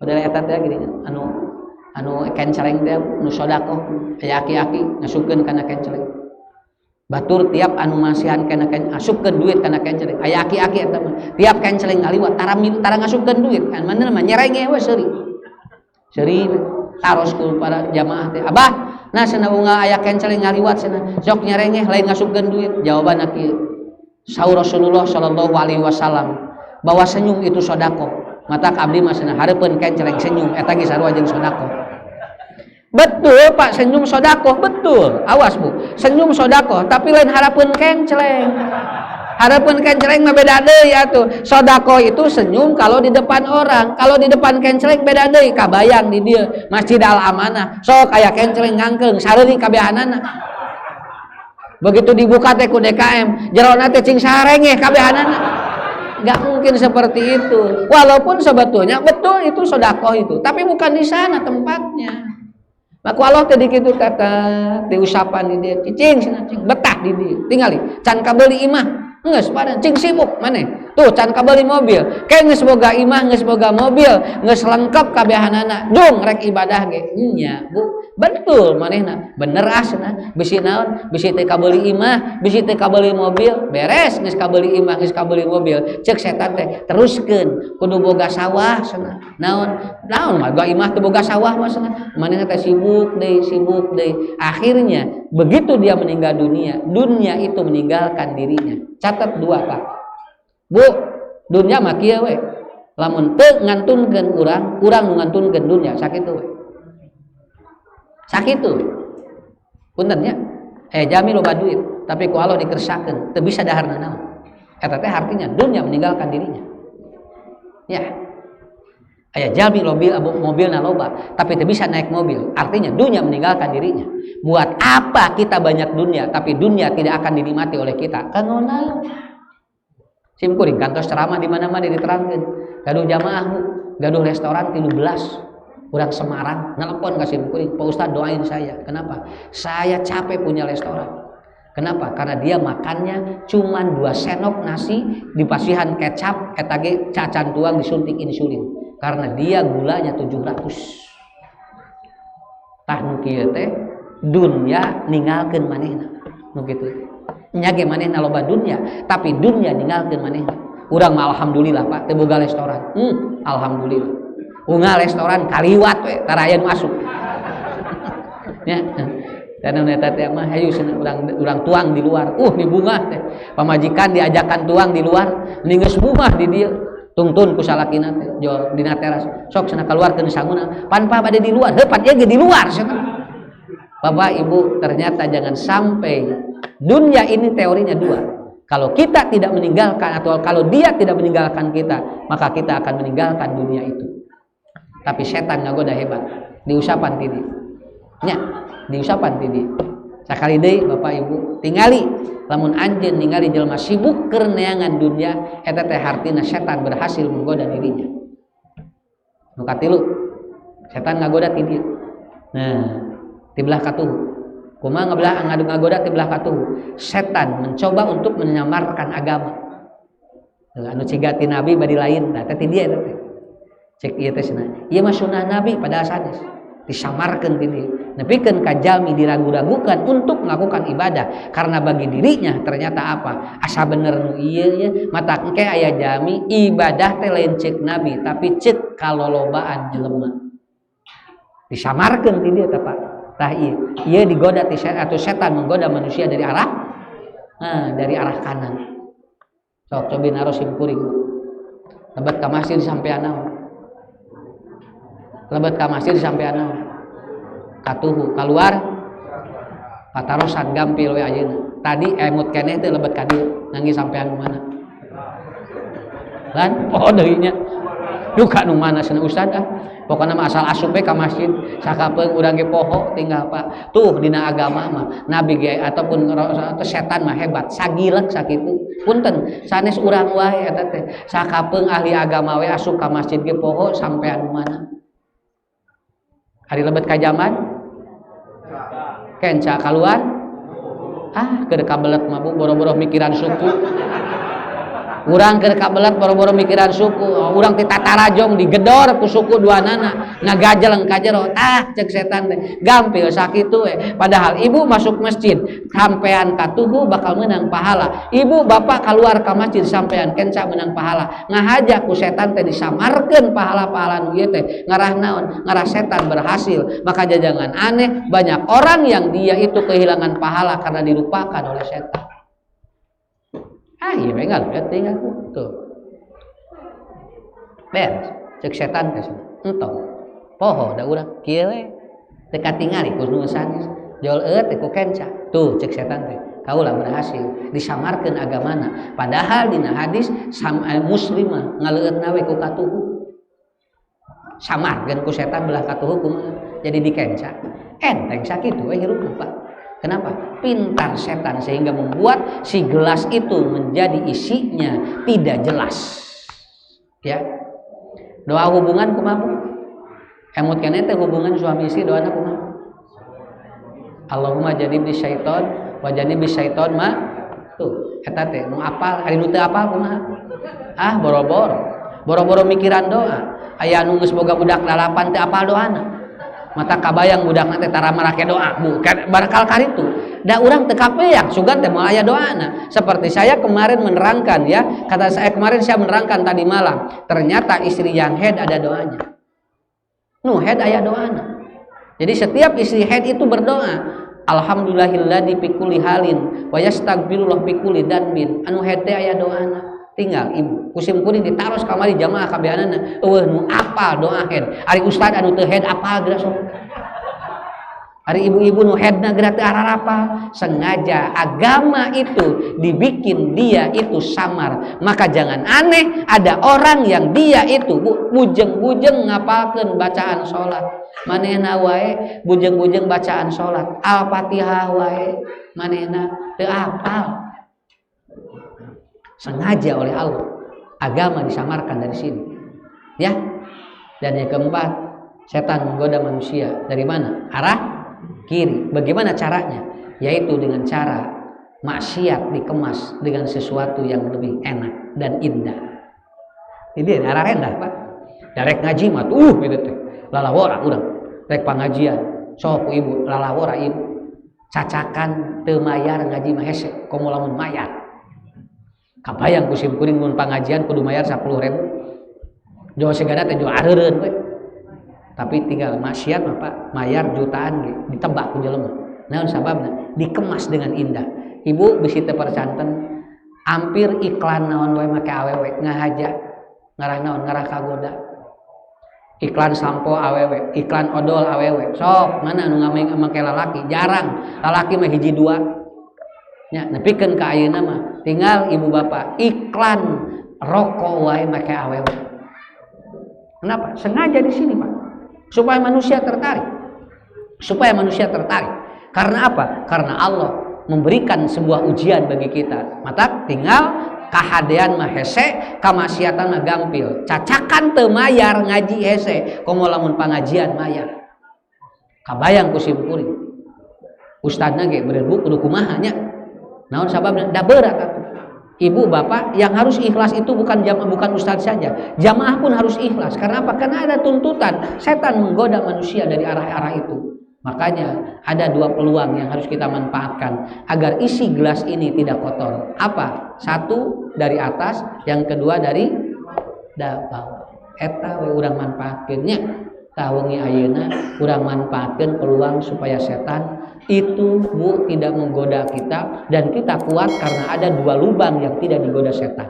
model eta teh gini anu kenceleng teh nu sodaqoh aya aki-aki ngasupkeun kana kenceleng. Batur tiap anu masihan kana asupkeun duit kana kenceleng. Aya aki-aki eta mah tiap kenceleng ngaliwat tara ngasupkeun duit kan mana mah nyerenge we seuri. taroskeun para jamaah teh. Abah, nah cenah unggal aya kenceleng ngaliwat cenah. Sok nyarengeh lain ngasupkeun duit. Jawabanna kieu. Saur Rasulullah sallallahu alaihi wasallam bahwa senyum itu sedekah. Mata abdi mah cenah hareupeun kenceleng senyum eta ge sarua jeung sedekah. Betul Pak, senyum sedekah betul. Awas Bu, senyum sedekah tapi lain harapeun kenceleng. Harapeun kenceleng mah beda deui atuh. Sedekah itu senyum kalau di depan orang, kalau di depan kenceleng beda deui. Kabayang di dieu Masjid Al Amanah, sok aya kenceleng ngangkeung sareuri kabehanana. Begitu dibuka teh ku DKM, jerona teh cing sarengeh kabehanana. Enggak mungkin seperti itu. Walaupun sebetulnya betul itu sedekah itu, tapi bukan di sana tempatnya. Maka Allah tadi kitu kata diusapan di dia cicing cing betah di dia tingali can kabeli imah geus padan cing sibuk maneh tuh can kabeli mobil kayak geus boga imah geus boga mobil geus lengkap kabehanana dung rek ibadah ge nya Bu betul manehna bener asna bisi naon bisi teh kabeli imah bisi teh kabeli mobil beres geus kabeli imah geus kabeli mobil ceuk setan teh teruskeun kudu boga sawah cenah naon mah imah teh boga sawah mah cenah manehna teh sibuk deui akhirnya begitu dia meninggal dunia itu meninggalkan dirinya. Catat dua Pak Bu, dunia mah kieu we lamun teu ngantunkeun urang ngantunkeun dunia sakitu we sakitu punten nya jami loba duit tapi ku Allah dikersakeun teu bisa daharna naon eta teh artinya dunia meninggalkan dirinya ya. Aya jami mobilna loba tapi teu bisa naik mobil artinya dunia meninggalkan dirinya. Buat apa kita banyak dunia tapi dunia tidak akan dinikmati oleh kita kanona simkuring kantos ceramah di mana-mana diterangkeun gaduh jamaah gaduh restoran 13 urang Semarang nelpon ka simkuring Pak Ustad doain saya kenapa saya capek punya restoran kenapa karena dia makannya cuman 2 sendok nasi dipasihan kecap eta ge cacan tuang disuntik insulin karena dia gulanya 700 tah nu kieu teh dunya ninggalkeun manehna nu kitu nya ge manehna loba dunya tapi dunya ninggalkeun manehna urang mah alhamdulillah Pak teu boga restoran alhamdulillah unggal restoran kaliwat we tara aya nu asup nya dan eta teh mah hayu urang tuang di luar di bunga teh pamajikan diajakan tuang di luar ninggeus bunga di dieu tungtun ku salakina teh jol dina teras sok cenah kaluarkeun sanguna pan pa bade di luar heupan ieu ge di luar cenah Bapak Ibu ternyata jangan sampai dunia ini teorinya 2 kalau kita tidak meninggalkan atau kalau dia tidak meninggalkan kita maka kita akan meninggalkan dunia itu tapi setan ngagoda hebat diusapan ti dieu nya diusapan ti dieu sakali deui Bapak Ibu tingali lamun anjeun ningali jelema sibuk keur neangan dunia eta teh hartina setan berhasil menggoda dirinya. Nu katilu setan ngagoda ti dieu. Nah, ti belah katuh. Kumaha ngagoda ti belah katuh. Setan mencoba untuk menyamarkan agama. Anu ciga ti nabi badi lain, tah ti dieu eta teh. Cek ieu teh cenah. Ieu mah sunah nabi padahal sanes. Disamarkan ti dieu nepikeun ka jalmi diragu-ragukan untuk melakukan ibadah karena bagi dirinya ternyata apa asa bener nu ieu nya mata engke aya jalmi ibadah teh lain ceuk nabi tapi ceuk kalolobaan jelema disamarkeun ti dieu teh Pak tah ieu digoda ti setan atau setan menggoda manusia dari arah kanan sok cobi naros simkuring lebat ka masjid sampean naon lebat ka masjid sampean naon katuhu keluar patarosan gampil we ayeuna tadi emut keneh teh lebet ka dieu nangis sampean nu mana lan poho deui nya duka nu mana cenah ustad pokona mah asal asup we ka masjid sakapeung urang ge poho tinggal Pak tuh dina agama mah nabi ge ataupun setan mah hebat sagilek sakitu punten sanes urang wae eta teh sakapeung ahli agama we asup ka masjid ge poho sampean nu mana hari lebet ka zaman kenca keluar keur kabelet mah Bu boro-boro mikiran suku urang keur kabelat boro-boro mikiran suku, urang ti tatarajong digedor ku suku duanana ngagajel ka jero, cek setan teh gampil sakitu we. Padahal ibu masuk masjid sampean katuhu bakal menang pahala, ibu bapak keluar ka masjid sampean kenca menang pahala, ngahaja ku setan teh disamarkeun pahala-pahala nu ieu teh ngarah naon, ngarah setan berhasil. Maka jangan aneh banyak orang yang dia itu kehilangan pahala karena dilupakan oleh setan. Iya enggak lihat tinggal tuh beres cek setan ke entong poho da urang kieu we teu katingali ku nu sanes jol teh ku kenca tuh cek setan teh kaula berhasil disamarkeun agamana, padahal dina hadis muslimah ngaleueutna we ku katuhu samarkeun ku setan belah katuhu kumaha jadi dikenca enteng sakitu we hirup Pak. Kenapa? Pintar setan sehingga membuat si gelas itu menjadi isinya tidak jelas. Ya. Doa hubungan kumaha? Emot keneh teh hubungan suami istri doana kumaha? Allahumma janibni syaiton wa janibni syaiton ma. Tuh, eta teh nu apal, ari nu teu apal kumaha? Boro-boro mikiran doa. Aya nu geus boga budak lalapan teu apal doana. Mata kabayang budak nanti tara marake doa bukan barakal karitu da urang teu kapeang sugan teh moal aya doana. Seperti saya kemarin menerangkan ya, kata saya kemarin saya menerangkan tadi malam, ternyata istri yang head ada doanya. Head aya doana. Jadi setiap istri head itu berdoa, alhamdulillahilladzi fi kulli halin wa yastaghfirullah fi kulli danbin. Anu head teh aya doana. Tinggal ibu kusim kuring ditaros kamari jamaah kabehanana nu apal doa head, ari ustad anu teu head apal geura sok, ari ibu-ibu nu headna geura teu ararapal. Sengaja agama itu dibikin dia itu samar. Maka jangan aneh ada orang yang dia itu bujeng-bujeng ngapalkeun bacaan salat, manehna wae bujeng-bujeng bacaan salat Al-Fatihah wae manehna teu apal. Sengaja oleh Allah agama disamarkan dari sini ya. Dan yang keempat, setan menggoda manusia dari mana? Arah kiri. Bagaimana caranya? Yaitu dengan cara maksiat dikemas dengan sesuatu yang lebih enak dan indah. Ini arah rendah Pak. Darek ngaji mah gitu teh lalawora urang rek pangajian sok ibu lalawora ibu cacakan teu mayar ngaji mah hese komo lamun mayar. Kabayang kusim kuring mun pangajian kudu mayar 10.000. Jawa segana teh jawa areureun we. Tapi tinggal maksiat mah Pak, mayar jutaan ge ditebak ku jelema. Naon sababna? Dikemas dengan indah. Ibu bisi teu percanten hampir iklan naon wae make awewe ngahaja. Ngarah naon? Ngarah kagoda. Iklan sampo awewe, iklan odol awewe. Sok mana anu make lalaki? Jarang. Lalaki mah hiji dua. Nya nepikeun ka ayeuna mah tinggal ibu bapak iklan rokok wae make awewe. Kenapa? Sengaja di sini Pak, supaya manusia tertarik. Karena apa? Karena Allah memberikan sebuah ujian bagi kita. Maka tinggal kahadean mah hese, kamaksiatan mah gampil. Cacakan teu mayar ngaji hese, komo lamun pangajian mayar. Kabayang kusim kuring. Ustadna ge beureuh kudu kumaha nya? Naon sababna? Da berat atuh. Ibu bapak yang harus ikhlas itu bukan ustadz saja, jamaah pun harus ikhlas. Karena apa? Karena ada tuntutan setan menggoda manusia dari arah-arah itu. Makanya ada dua peluang yang harus kita manfaatkan agar isi gelas ini tidak kotor. Apa? Satu dari atas, yang kedua dari bawah. Eta we urang manfaatkeunnya. Tawengi ayeuna urang manfaatkeun peluang supaya setan itu tidak menggoda kita, dan kita kuat karena ada dua lubang yang tidak digoda setan.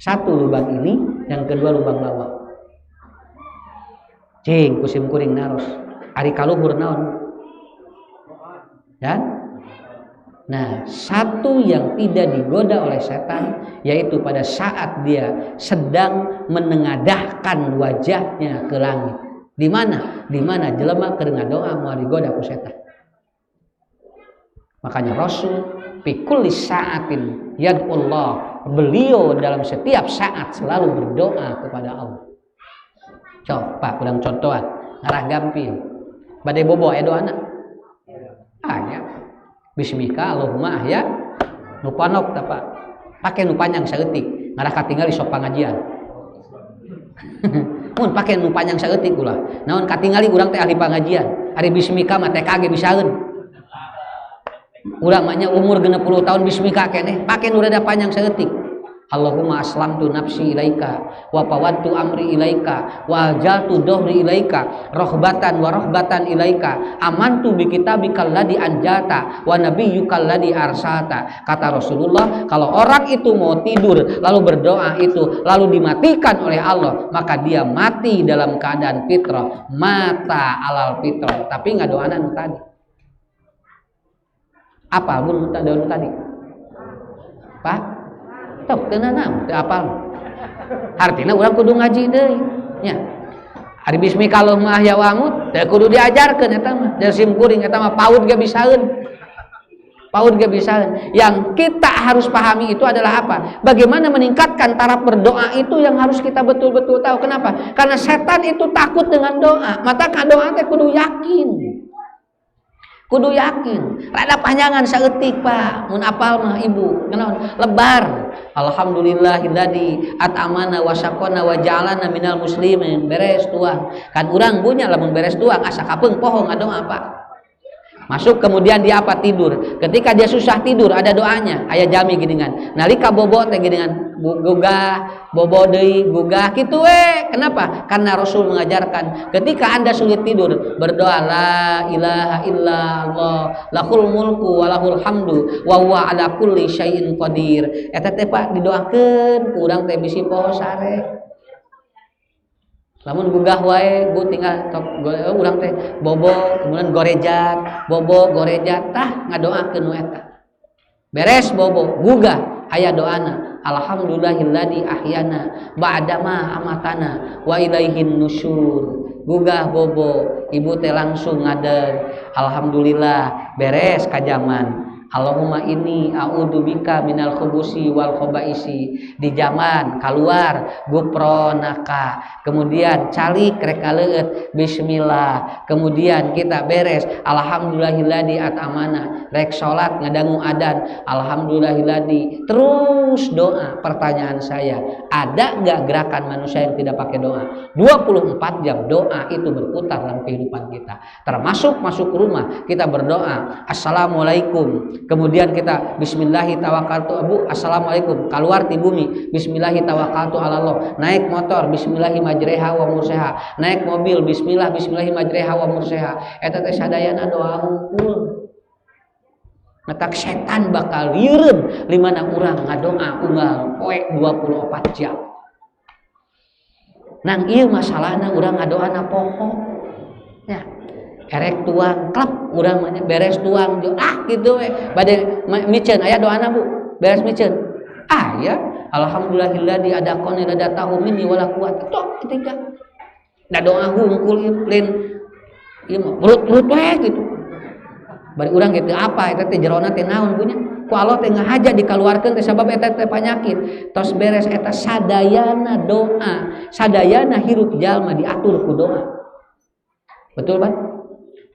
Satu lubang ini, yang kedua lubang bawah. Cing kusim kuring naros ari kaluhur naon? Dan nah, satu yang tidak digoda oleh setan yaitu pada saat dia sedang menengadahkan wajahnya ke langit. Di mana? Di mana jelema keur ngadoa moal digoda ku setan. Makanya Rasul fi kulli sa'atin yad'ullah, beliau dalam setiap saat selalu berdoa kepada Allah. Coba kurang contohan ngarah gampil badai bobo doana aya bismika Allahumma ahya nu panok tapa pake nu panjang saeutik ngarah katingali sok pangajian. Mun pake nu panjang saeutik ulah. Naon katingali urang teh ahli pangajian. Ari bismika mah TKG bisaeun. Urang mah nya umur 60 tahun bismika keneh, pake nu rada panjang saeutik. Allahumma aslamtu nafsi ilaika wa fawwadtu amri ilaika wa ajaltu dhuhri ilaika rahbatan wa rahbatan ilaika amantu bi kitabikal ladzi anjata wa nabiyyukal ladzi arsalta. Kata Rasulullah, kalau orang itu mau tidur lalu berdoa itu lalu dimatikan oleh Allah, maka dia mati dalam keadaan fitrah, mata alal fitrah. Tapi ngadoana nu tadi apa mun tadi Pak tok teu naon teu apal. Artina urang kudu ngaji deui nya. Ari bismika Allahumma ahya wa amut teu kudu diajarkeun eta mah. Da sim kuring eta mah paud ge bisaeun. Paud ge bisaeun. Yang kita harus pahami itu adalah apa? Bagaimana meningkatkan taraf berdoa itu yang harus kita betul-betul tahu. Kenapa? Karena setan itu takut dengan doa. Maka doa teh kudu yakin. Kudu yakin. Rada panjangan saeutik Pak. Mun apal mah Ibu. Kenaon? Lebar. Alhamdulillahilladzi at'amana wa saqana wa ja'alana minal muslimin. Beres tuang. Kan urang punya lamun beres tuang asa kapeung poho ngadoa Pak. Masuk kemudian dia apa tidur. Ketika dia susah tidur ada doanya. Aya jami geuningan. Nalika bobo teh geuningan gugah, bobo deui, gugah kitu we. Kenapa? Karena Rasul mengajarkan ketika Anda sulit tidur berdoa la ilaha illallah lahul mulku wa lahul hamdu wa huwa ala kulli syai'in qadir. Eta teh Pak didoakeun ku urang teh bisi poho sare. Lamun gugah wae Bu tinggal urang teh bobo kemudian gorejat, bobo gorejat tah ngadoakeun nu eta. Beres bobo gugah aya doana alhamdulillahilladzi ahyana ba'dama amatana wa ilaihin nusyur. Gugah bobo ibu teh langsung ngadeg alhamdulillah beres kajaman. Allahumma inni a'udzubika minal khubusi wal khabaisi. Di zaman keluar gupronaka, kemudian calik rek kaleueut bismillah, kemudian kita beres alhamdulillahilladzi at'amana, rek salat ngadangu adzan alhamdulillahilladzi, terus doa. Pertanyaan saya, ada enggak gerakan manusia yang tidak pakai doa? 24 jam doa itu berputar dalam kehidupan kita, termasuk masuk rumah kita berdoa assalamualaikum. Kemudian kita bismillahi tawakkaltu abu assalamualaikum, keluar ti bumi bismillahi tawakkaltu ala Allah, naik motor bismillahi majreha wa mursaha, naik mobil bismillahi majreha wa mursaha. Eta teh sadayana doa hungkul. Ngetak setan bakal lieureun limana urang ngadoa unggal poe 24 jam. Nang ieu masalahna urang ngadoana poho. Ya. Erek tuang klep urang mah beres tuang gitu we bade miceun aya doana Bu beres miceun aya alhamdulillahilladzi adaqani radatahu minni wala quwwata tok ketika da doa hungkul lain ieu mah perut we gitu bari urang kitu apa eta teh jerona teh naon punya ku Allah teh ngahaja dikaluarkeun teh sabab eta teh panyakit tos beres eta sadayana doa sadayana hirup jalma diatur ku doa. Betul Pak?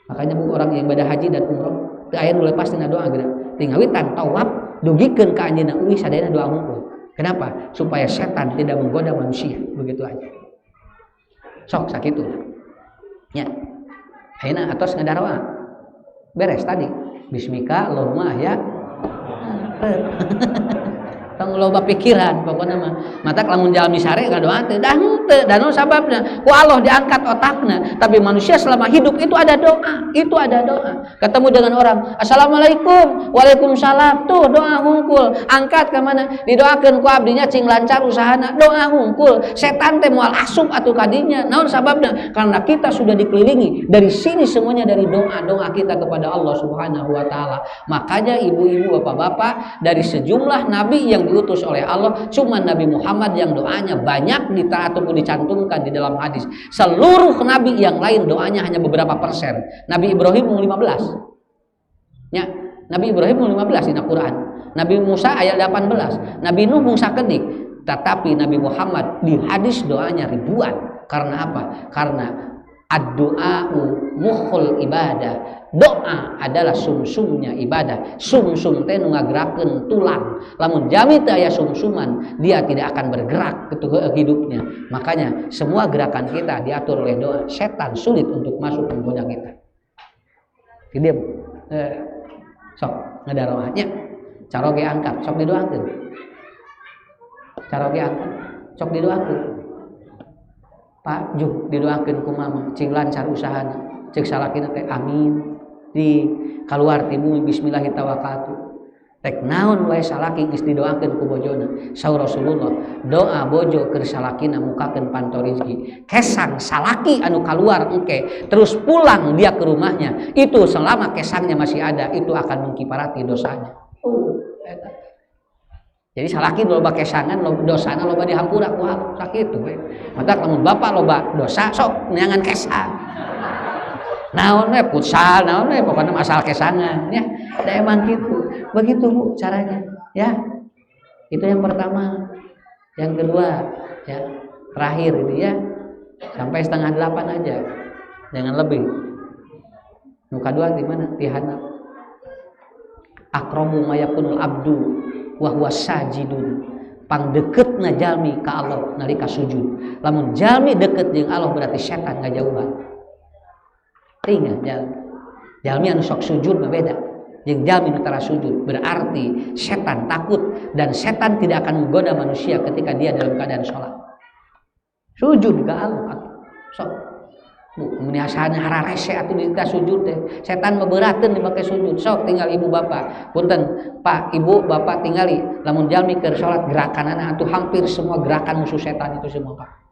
Makanya Bu orang yang ibadah haji dan umroh teu aya nu lepas tina doa geura. Tingawitan tawaf dugikeun ka anjeunna uwi sadayana doa hungkul. Kenapa? Supaya setan tidak menggoda manusia. Begitu aja. Sok sakitu. Nya. Ayeuna atos ngadaroa. Beres tadi. Bismika Allahumma ya. Tong loba pikiran pokona mah. Matak lamun jalmi sare ngadoa teh dah henteu dan sababna ku Allah diangkat otakna, tapi manusia selama hidup itu ada doa, itu ada doa. Ketemu dengan orang, assalamualaikum, waalaikumsalam, tuh doa hungkul, angkat ke mana? Didoakeun ku abdinya cing lancar usahana, doa hungkul. Setan teh moal asup atuh kadinya. Naon sababna? Karena kita sudah dikelilingi dari sini semuanya dari doa-doa kita kepada Allah Subhanahu wa taala. Makanya ibu-ibu, bapak-bapak, dari sejumlah nabi yang diutus oleh Allah, cuma Nabi Muhammad yang doanya banyak ataupun dicantumkan di dalam hadis. Seluruh nabi yang lain doanya hanya beberapa persen. Nabi Ibrahim 15. Ya, Nabi Ibrahim 15 di Al-Qur'an. Nabi Musa ayat 18. Nabi Nuh Musa kedik. Tetapi Nabi Muhammad di hadis doanya ribuan. Karena apa? Karena Ad-du'a'u mukhul ibadah. Doa adalah sumsumnya ibadah. Sumsum teh nu ngagerakeun tulang. Lamun jami teu aya sumsuman, dia tidak akan bergerak ke hidupnya. Makanya semua gerakan kita diatur oleh doa. Setan sulit untuk masuk menggoda kita. Jadi sok ngadaroahnya. Caroge angkat, sok didoakeun. Caroge angkat, sok didoakeun. Pak Juh didoakeun ku mama, cing lancar usahana. Cek salakina teh amin. Di kaluar ti bumi bismillahirrahmanirrahim. Tek naon wae salaki geus didoakeun ku bojona. Saur Rasulullah, doa bojo keur salakina mukakeun panto rezeki. Kesang salaki anu kaluar engke terus pulang dia ke rumahnya, itu selama kesangnya masih ada, itu akan mengkiparati dosanya. Jadi salaki loba kesangan, loba dosana loba dihampura ku Allah sakitu we. Mata lamun bapak loba dosa sok neangan kesang. Naon we futsal, naon we pokoknya asal kesangan ya. Da emang gitu. Begitu Bu caranya ya. Itu yang pertama. Yang kedua ya, terakhir ini ya. Sampai 7:30 aja. Jangan lebih. Muka dua di mana? Di handap. Akramu mayakunul abdu wa huwa sajidun. Pangdeketna jalmi ka Allah nalika sujud. Lamun jalmi deket jeung Allah berarti setan ngajauhan. Tinggal jalmi anu sok sujud mah beda jeung jalmi nu tara sujud, berarti setan takut dan setan tidak akan menggoda manusia ketika dia dalam keadaan sholat sujud ka Allah. Sok bu mun asana hararese atuh kita sujud teh setan mah beurateun dipake sujud. Sok tinggal ibu bapak punten Pak ibu bapak tingali lamun jalmi keur sholat gerakanana atuh hampir semua gerakan musuh setan itu semua Pak.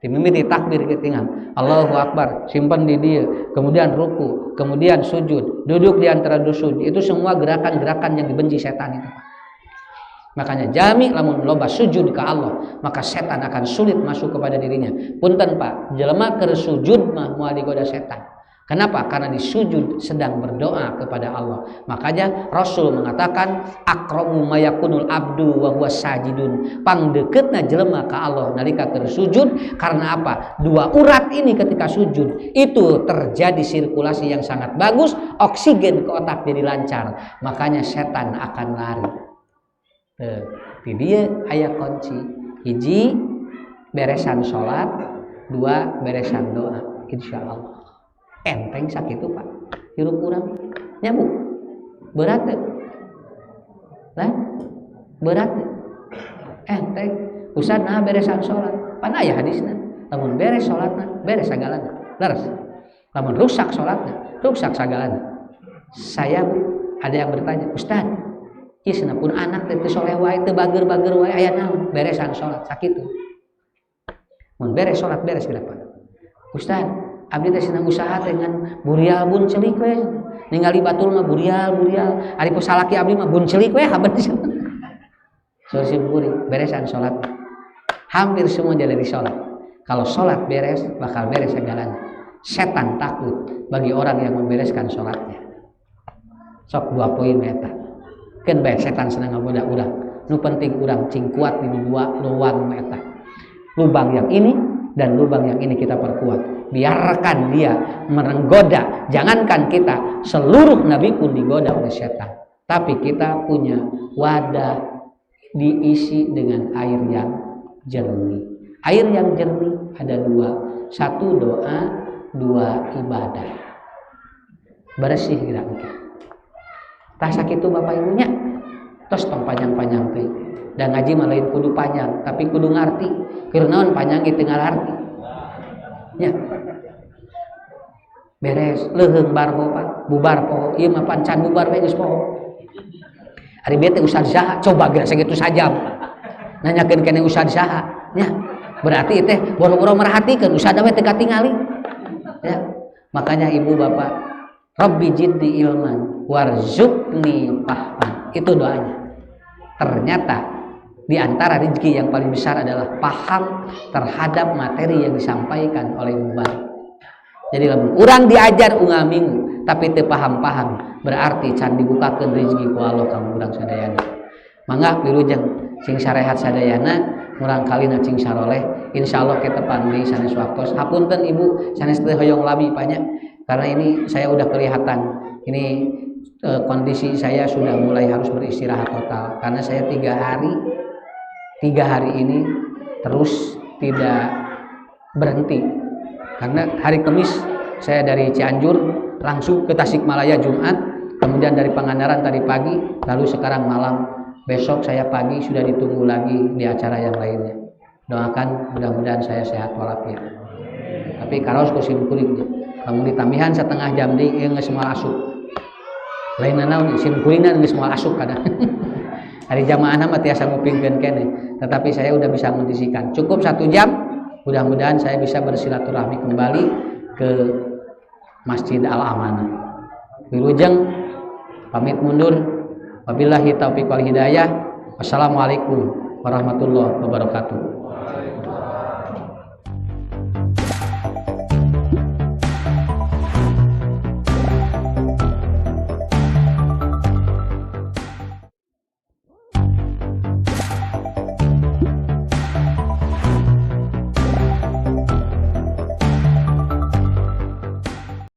Dimimiti takbir ketinggal Allahu Akbar, simpan di dia, kemudian ruku, kemudian sujud, duduk di antara sujud, itu semua gerakan-gerakan yang dibenci setan itu. Makanya jami lamun loba sujud ke Allah, maka setan akan sulit masuk kepada dirinya. Punten Pak, jelema keur sujud mah moal digoda setan. Kenapa? Karena di sujud sedang berdoa kepada Allah. Makanya Rasul mengatakan akramu mayakunul abdu wa huwa sajidun. Pangdeketna jelema ka Allah nalika keur sujud. Karena apa? Dua urat ini ketika sujud itu terjadi sirkulasi yang sangat bagus, oksigen ke otak jadi lancar. Makanya setan akan lari. Di dia aya kunci. Hiji beresan salat, dua beresan doa. Insyaallah. Enteng sakitu Pak hirup urang nya Bu berat teh lah berat teh enteng usah nah beresan salat pan aya hadisna lamun beres salatna beres sagalana leres lamun rusak salatna rusak sagalana. Saya Bu ada yang bertanya Ustaz ieu pun anak teh teu soleh wae teu bager-bager wae aya naon beresan salat sakitu mun beres salat beres berapa Ustaz abdi teh senang usaha dengan burial bun celik we ningali batul mah burial ari salaki abdi mah bun celik we haben seueur buri beresan salat hampir semua jadi salat. Kalau salat beres bakal beres segalanya. Setan takut bagi orang yang membereskan salatnya. Sok 2 poin eta keun bae setan senang ngagoda urang nu penting urang cing kuat di dua luang eta lubang yang ini dan lubang yang ini kita perkuat. Biarkan dia menggoda. Jangankan kita, seluruh nabi pun digoda oleh setan. Tapi kita punya wadah diisi dengan air yang jernih. Air yang jernih ada 2. 1 doa, 2 ibadah. Bersih kira-kira. Tah sakitu Bapak Ibunya. Tos tong panjang-panjang teh. Dan ngaji mah lain kudu panjang, tapi kudu ngarti. Keur naon panjang ieu teu ngarti. Ya. Beres leuheung barho Pak bubar poho ieu mah pancan bubar we geus poho ari bete Ustaz saha coba geura sakitu sajam nanyakeun keneh Ustaz saha nya berarti teh boro-boro merhatikeun Ustaz we teu katingali ya makanya ibu bapak Rabbi jiddi ilman warzuqni fahman itu doanya. Ternyata di antara rezeki yang paling besar adalah paham terhadap materi yang disampaikan oleh mubarik. Jadi lamun urang diajar unggal minggu tapi teu paham-paham berarti can dibukakeun rezeki ku Allah ka urang sadayana. Mangga wilujeng sing sarehat sadayana murang kali cing saroleh insyaallah ketepan deui sanes waktos. Hapunten Ibu sanes teu hoyong lami panya karena ini saya udah kelihatan ini kondisi saya sudah mulai harus beristirahat total karena saya 3 hari ini terus tidak berhenti karena hari Kamis saya dari Cianjur langsung ke Tasikmalaya Jumat, kemudian dari Pangandaran tadi pagi, lalu sekarang malam. Besok saya pagi sudah ditunggu lagi di acara yang lainnya. Doakan mudah-mudahan saya sehat walafiat. Tapi karos kusim kuringnya. Lamun ditambihan setengah jam di geus moal asup. Lainna naon sim kuringna geus moal asup kada. Hari jamaahna mah tiasa ngupingkeun keneh, tetapi saya udah bisa mendisikan. Cukup 1 jam. Mudah-mudahan saya bisa bersilaturahmi kembali ke Masjid Al-Amanah. Wilujeng pamit mundur. Wabillahi taufiq wal hidayah. Wassalamualaikum warahmatullahi wabarakatuh.